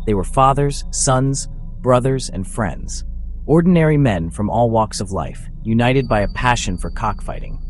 They were fathers, sons, brothers, and friends. Ordinary men from all walks of life, united by a passion for cockfighting.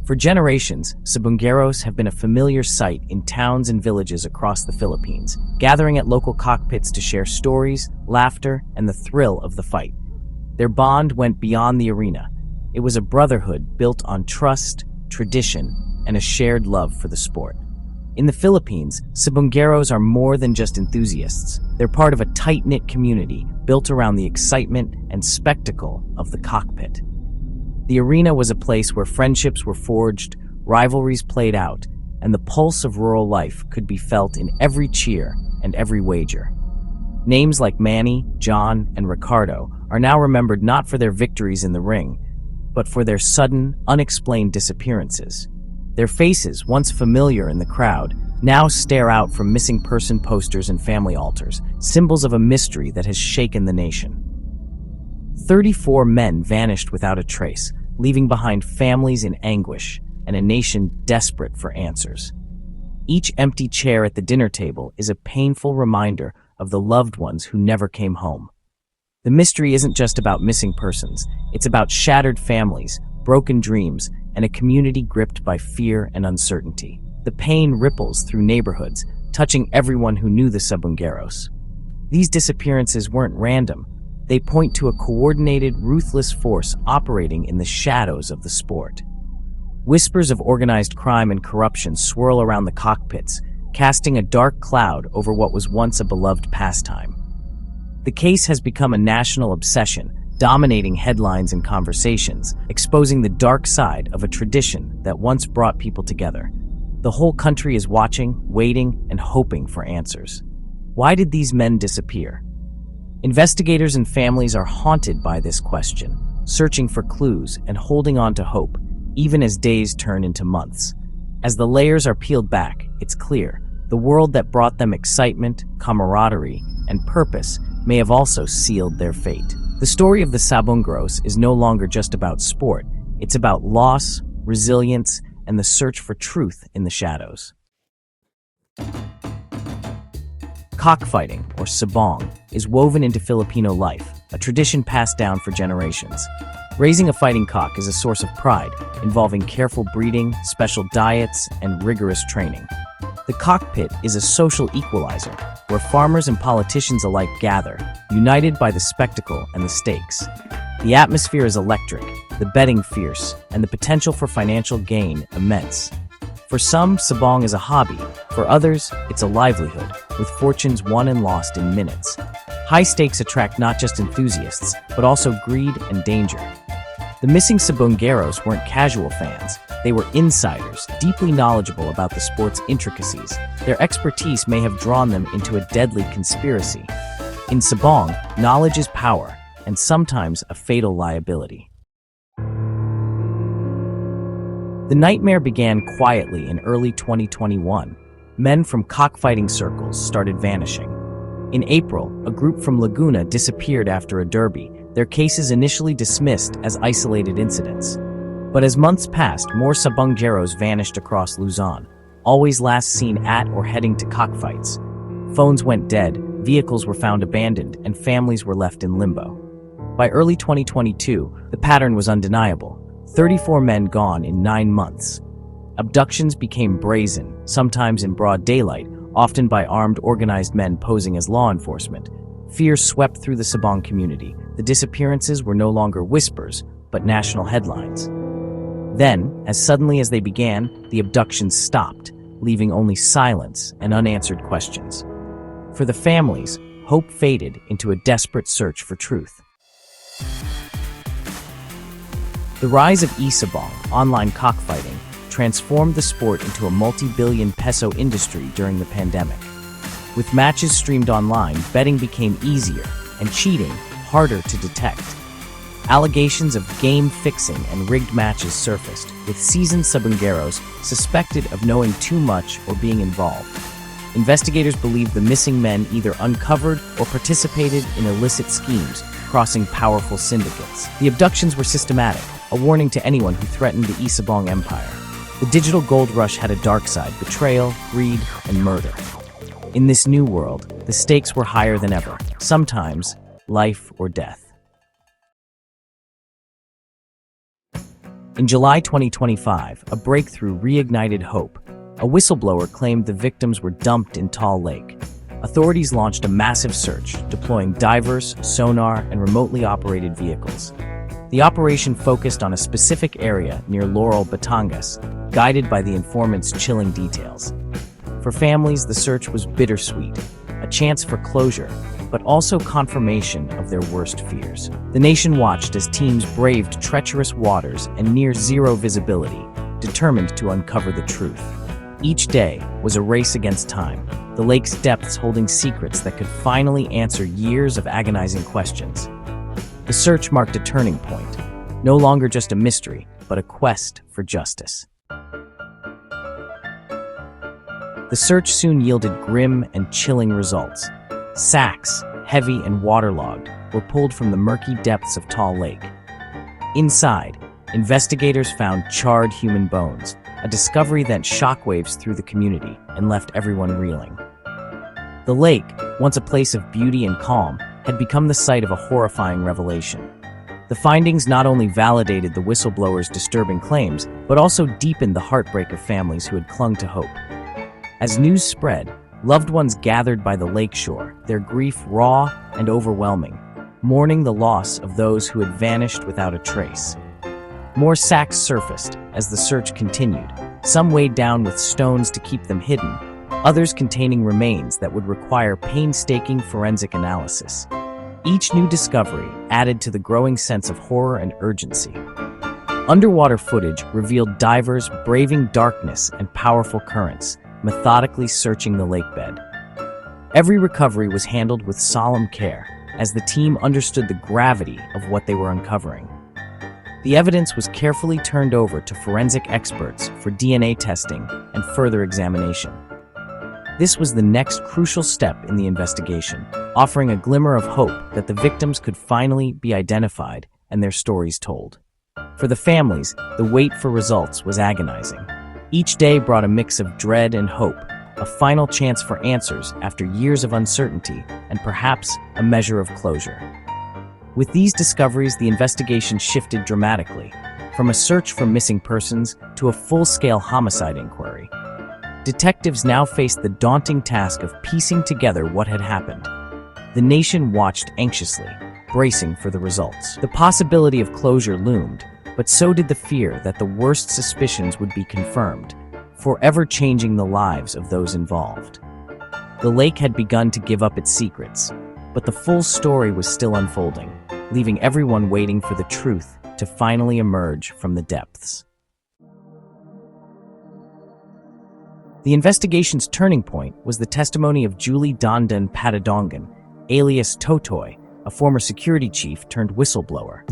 For generations, Sabungeros have been a familiar sight in towns and villages across the Philippines, gathering at local cockpits to share stories, laughter, and the thrill of the fight. Their bond went beyond the arena. It was a brotherhood built on trust, tradition, and a shared love for the sport. In the Philippines, Sabungeros are more than just enthusiasts. They're part of a tight-knit community built around the excitement and spectacle of the cockpit. The arena was a place where friendships were forged, rivalries played out, and the pulse of rural life could be felt in every cheer and every wager. Names like Manny, John, and Ricardo are now remembered not for their victories in the ring, but for their sudden, unexplained disappearances. Their faces, once familiar in the crowd, now stare out from missing person posters and family altars, symbols of a mystery that has shaken the nation. 34 men vanished without a trace, leaving behind families in anguish and a nation desperate for answers. Each empty chair at the dinner table is a painful reminder of the loved ones who never came home. The mystery isn't just about missing persons, it's about shattered families, broken dreams, and a community gripped by fear and uncertainty. The pain ripples through neighborhoods, touching everyone who knew the Sabungeros. These disappearances weren't random. They point to a coordinated, ruthless force operating in the shadows of the sport. Whispers of organized crime and corruption swirl around the cockpits, casting a dark cloud over what was once a beloved pastime. The case has become a national obsession, dominating headlines and conversations, exposing the dark side of a tradition that once brought people together. The whole country is watching, waiting, and hoping for answers. Why did these men disappear? Investigators and families are haunted by this question, searching for clues and holding on to hope, even as days turn into months. As the layers are peeled back, it's clear, the world that brought them excitement, camaraderie, and purpose may have also sealed their fate. The story of the Sabungeros is no longer just about sport. It's about loss, resilience, and the search for truth in the shadows. Cockfighting, or sabong, is woven into Filipino life, a tradition passed down for generations. Raising a fighting cock is a source of pride, involving careful breeding, special diets, and rigorous training. The cockpit is a social equalizer, where farmers and politicians alike gather, united by the spectacle and the stakes. The atmosphere is electric, the betting fierce, and the potential for financial gain immense. For some, sabong is a hobby. For others, it's a livelihood, with fortunes won and lost in minutes. High stakes attract not just enthusiasts, but also greed and danger. The missing Sabungeros weren't casual fans. They were insiders, deeply knowledgeable about the sport's intricacies. Their expertise may have drawn them into a deadly conspiracy. In sabong, knowledge is power, and sometimes a fatal liability. The nightmare began quietly in early 2021. Men from cockfighting circles started vanishing. In April, a group from Laguna disappeared after a derby, their cases initially dismissed as isolated incidents. But as months passed, more Sabungeros vanished across Luzon, always last seen at or heading to cockfights. Phones went dead, vehicles were found abandoned, and families were left in limbo. By early 2022, the pattern was undeniable. 34 men gone in 9 months. Abductions became brazen, sometimes in broad daylight, often by armed, organized men posing as law enforcement. Fear swept through the sabong community. The disappearances were no longer whispers, but national headlines. Then, as suddenly as they began, the abductions stopped, leaving only silence and unanswered questions. For the families, hope faded into a desperate search for truth. The rise of e-sabong, online cockfighting, transformed the sport into a multi-billion peso industry during the pandemic. With matches streamed online, betting became easier, and cheating harder to detect. Allegations of game fixing and rigged matches surfaced, with seasoned Sabungeros suspected of knowing too much or being involved. Investigators believe the missing men either uncovered or participated in illicit schemes, crossing powerful syndicates. The abductions were systematic, a warning to anyone who threatened the e-sabong empire. The digital gold rush had a dark side: betrayal, greed, and murder. In this new world, the stakes were higher than ever, sometimes life or death. In July 2025, a breakthrough reignited hope. A whistleblower claimed the victims were dumped in Taal Lake. Authorities launched a massive search, deploying divers, sonar, and remotely operated vehicles. The operation focused on a specific area near Laurel, Batangas, guided by the informant's chilling details. For families, the search was bittersweet, a chance for closure, but also confirmation of their worst fears. The nation watched as teams braved treacherous waters and near-zero visibility, determined to uncover the truth. Each day was a race against time, the lake's depths holding secrets that could finally answer years of agonizing questions. The search marked a turning point, no longer just a mystery, but a quest for justice. The search soon yielded grim and chilling results. Sacks, heavy and waterlogged, were pulled from the murky depths of Taal Lake. Inside, investigators found charred human bones, a discovery that shockwaves through the community and left everyone reeling. The lake, once a place of beauty and calm, had become the site of a horrifying revelation. The findings not only validated the whistleblower's disturbing claims, but also deepened the heartbreak of families who had clung to hope. As news spread, loved ones gathered by the lakeshore, their grief raw and overwhelming, mourning the loss of those who had vanished without a trace. More sacks surfaced as the search continued, some weighed down with stones to keep them hidden, others containing remains that would require painstaking forensic analysis. Each new discovery added to the growing sense of horror and urgency. Underwater footage revealed divers braving darkness and powerful currents, methodically searching the lakebed. Every recovery was handled with solemn care, as the team understood the gravity of what they were uncovering. The evidence was carefully turned over to forensic experts for DNA testing and further examination. This was the next crucial step in the investigation, offering a glimmer of hope that the victims could finally be identified and their stories told. For the families, the wait for results was agonizing. Each day brought a mix of dread and hope, a final chance for answers after years of uncertainty, and perhaps a measure of closure. With these discoveries, the investigation shifted dramatically, from a search for missing persons to a full-scale homicide inquiry. Detectives now faced the daunting task of piecing together what had happened. The nation watched anxiously, bracing for the results. The possibility of closure loomed, but so did the fear that the worst suspicions would be confirmed, forever changing the lives of those involved. The lake had begun to give up its secrets, but the full story was still unfolding, leaving everyone waiting for the truth to finally emerge from the depths. The investigation's turning point was the testimony of Julie Dondan Patadongan, alias Totoy, a former security chief turned whistleblower.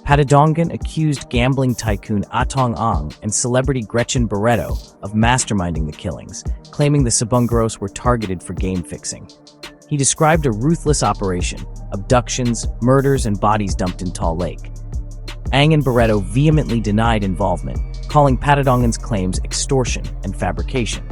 Patadongan accused gambling tycoon Totoong and celebrity Gretchen Barreto of masterminding the killings, claiming the Sabungeros were targeted for game fixing. He described a ruthless operation, abductions, murders, and bodies dumped in Taal Lake. Ang and Barreto vehemently denied involvement, calling Patadongan's claims extortion and fabrication.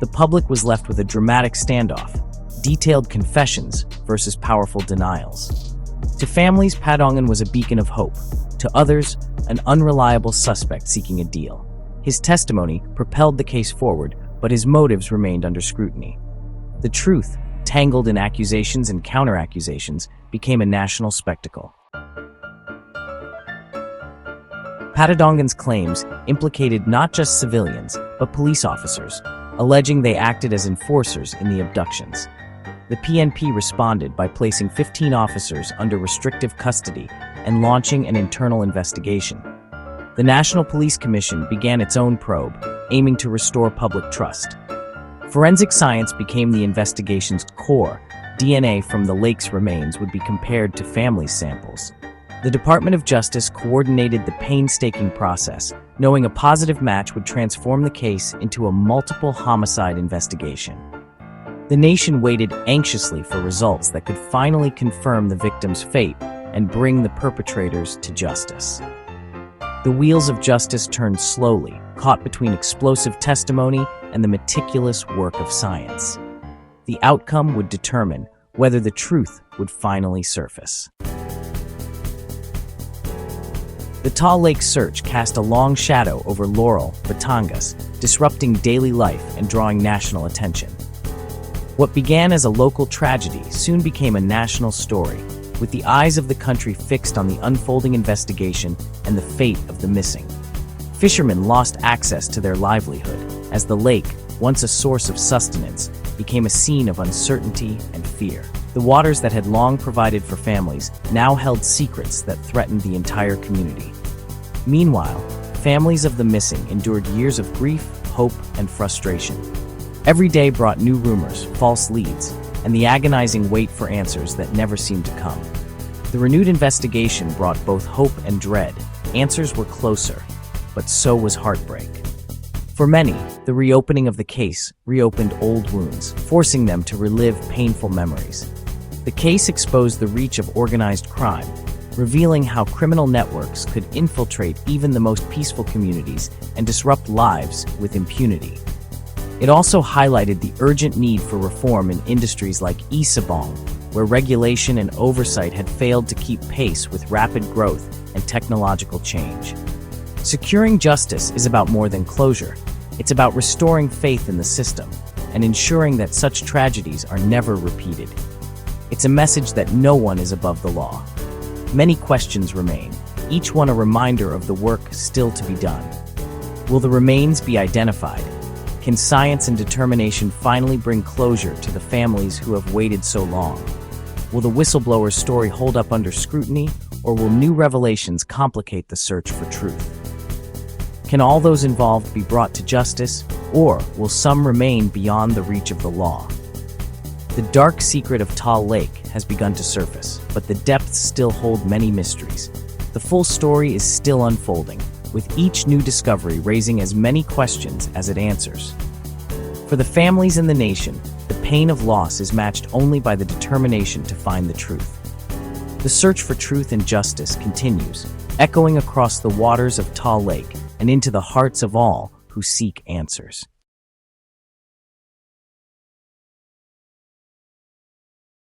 The public was left with a dramatic standoff, detailed confessions versus powerful denials. To families, Patadongan was a beacon of hope. To others, an unreliable suspect seeking a deal. His testimony propelled the case forward, but his motives remained under scrutiny. The truth, tangled in accusations and counter-accusations, became a national spectacle. Patadongan's claims implicated not just civilians, but police officers, alleging they acted as enforcers in the abductions. The PNP responded by placing 15 officers under restrictive custody and launching an internal investigation. The National Police Commission began its own probe, aiming to restore public trust. Forensic science became the investigation's core. DNA from the lake's remains would be compared to family samples. The Department of Justice coordinated the painstaking process, knowing a positive match would transform the case into a multiple homicide investigation. The nation waited anxiously for results that could finally confirm the victim's fate and bring the perpetrators to justice. The wheels of justice turned slowly, caught between explosive testimony and the meticulous work of science. The outcome would determine whether the truth would finally surface. The Taal Lake search cast a long shadow over Laurel, Batangas, disrupting daily life and drawing national attention. What began as a local tragedy soon became a national story, with the eyes of the country fixed on the unfolding investigation and the fate of the missing. Fishermen lost access to their livelihood, as the lake, once a source of sustenance, became a scene of uncertainty and fear. The waters that had long provided for families now held secrets that threatened the entire community. Meanwhile, families of the missing endured years of grief, hope, and frustration. Every day brought new rumors, false leads, and the agonizing wait for answers that never seemed to come. The renewed investigation brought both hope and dread. Answers were closer, but so was heartbreak. For many, the reopening of the case reopened old wounds, forcing them to relive painful memories. The case exposed the reach of organized crime, revealing how criminal networks could infiltrate even the most peaceful communities and disrupt lives with impunity. It also highlighted the urgent need for reform in industries like e-sabong, where regulation and oversight had failed to keep pace with rapid growth and technological change. Securing justice is about more than closure. It's about restoring faith in the system and ensuring that such tragedies are never repeated. It's a message that no one is above the law. Many questions remain, each one a reminder of the work still to be done. Will the remains be identified? Can science and determination finally bring closure to the families who have waited so long? Will the whistleblower's story hold up under scrutiny, or will new revelations complicate the search for truth? Can all those involved be brought to justice, or will some remain beyond the reach of the law? The dark secret of Taal Lake has begun to surface, but the depths still hold many mysteries. The full story is still unfolding, with each new discovery raising as many questions as it answers. For the families in the nation, the pain of loss is matched only by the determination to find the truth. The search for truth and justice continues, echoing across the waters of Taal Lake and into the hearts of all who seek answers.